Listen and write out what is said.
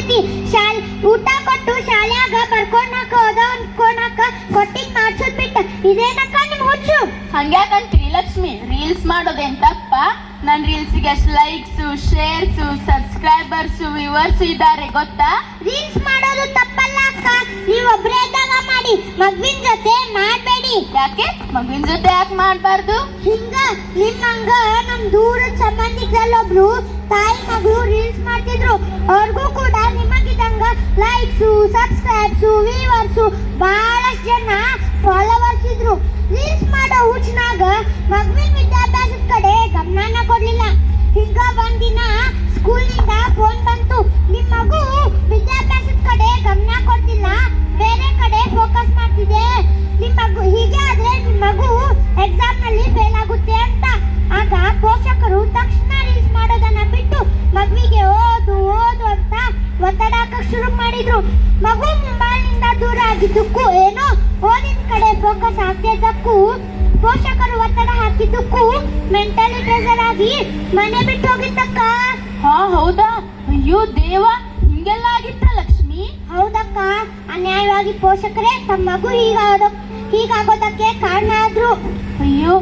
ಆಗ್ತೈತಿ. ಊಟ ಕೊಟ್ಟು ಶಾಲ್ಯಾಗ ಬರ್ಕೊಳಕ ಓದೋನ್ಕೊಳಕ ಕೊಟ್ಟಿದ್ ಮಾಡ್ಸೋದ್ ಬಿಟ್ಟ ಇದೇನಕ್ಕ ನಿಮ್ ಹುಚ್ಚು? ಹಂಗ್ಯಾಕಂತೀರಿ ಲಕ್ಷ್ಮಿ? ರೀಲ್ಸ್ ಮಾಡೋದೇನ್ ತಪ್ಪ? ನನ್ ರೀಲ್ಸ್ಗೆ ಎಷ್ಟು ಲೈಕ್ಸ್, ಶೇರ್ಸ್, ಸಬ್ಸ್ಕ್ರೈಬರ್ಸ್, ವ್ಯೂವರ್ಸ್ ಇದ್ದಾರೆ ಗೊತ್ತಾ? ರೀಲ್ಸ್ ಮಾಡೋದು ತಪ್ಪಲ್ಲ ಅಕ್ಕ, ನೀವ್ ಒಬ್ರೇ ಇದ್ದಾಗ ಮಾಡಿ, ಮಗುವಿನ ಜೊತೆ ಮಾಡ್ಬೇಡಿ. ಯಾಕೆ ಮಗುವಿನ ಜೊತೆ ಯಾಕೆ ಮಾಡ್ಬಾರ್ದು? ಹಿಂಗ ನಿಮ್ಮಂಗ ನಮ್ ದೂರದ ಸಂಬಂಧಿಕರಲ್ಲೊಬ್ರು ತಾಯಿ ಮಗಳು ರೀಲ್ಸ್ ಮಾಡ್ತಿದ್ರು. ಅವ್ರಿಗೂ ಕೂಡ ನಿಮಗಿದಂಗ ಲೈಕ್ಸು, ಸಬ್ಸ್ಕ್ರೈಬ್ಸು, ವ್ಯೂವರ್ಸು ಬಹಳಷ್ಟು ಜನ ಫಾಲೋವರ್ಸ್ ಇದ್ರು. ರೀಲ್ಸ್ ಮಾಡೋ ಹುಚ್ಚನಾಗ ಮಗುವಿನ ವಿದ್ಯಾಭ್ಯಾಸದ ಕಡೆ ಗಮನನ ಕೊಡ್ಲಿಲ್ಲ. ಹಿಂಗ ಒಂದಿನ ಸ್ಕೂಲ್ನಿಂದ ಫೋನ್ ಬಂತು, ನಿಮ್ ಮಗು ವಿದ್ಯಾಭ್ಯಾಸದ ಕಡೆ ಗಮನ ಕೊಡ್ತಿಲ್ಲ, ಬೇರೆ ಕಡೆ ಫೋಕಸ್ ಮಾಡ್ತಿದೆ, ನಿಮ್ ಮಗು ಹೀಗೆ ಆದ್ರೆ ನಿಮ್ ಮಗು ಎಕ್ಸಾಮ್ ನಲ್ಲಿ ಫೇಲ್ ಆಗುತ್ತೆ ಅಂತ. ಆಗ ಪೋಷಕರು ತಕ್ಷಣ ರೀಲ್ಸ್ ಮಾಡೋದನ್ನ ಬಿಟ್ಟು ಮಗುವಿಗೆ ಓದು ಓದು ಅಂತ ಒತ್ತಡ ಹಾಕಕ್ ಶುರು ಮಾಡಿದ್ರು. ಮಗು ಮೊಬೈಲ್ನಿಂದ ದೂರ ಆಗಿದ್ದಕ್ಕೂ ಏನೋ ಓದಿನ ಕಡೆ ಫೋಕಸ್ ಆಗ್ತಿದ್ದಕ್ಕೂ ಪೋಷಕರು ಒತ್ತಡ ಹಾಕಿದ್ದಕ್ಕೂ ಮೆಂಟಲಿ ಪ್ರೆಷರ್ ಆಗಿ ಮನೆ ಬಿಟ್ಟು ಹೋಗಿದ್ದಕ್ಕ. ಹಾ ಹೌದಾ? ಅಯ್ಯೋ ದೇವ, ಹಿಂಗೆಲ್ಲ ಆಗಿತ್ತ ಲಕ್ಷ್ಮಿ? ಹೌದಕ್ಕ, ಅನ್ಯಾಯವಾಗಿ ಪೋಷಕರೇ ತಮ್ಮ ಮಗು ಹೀಗಾಗೋದಕ್ಕೆ ಕಾರಣ ಆದ್ರು. ಅಯ್ಯೋ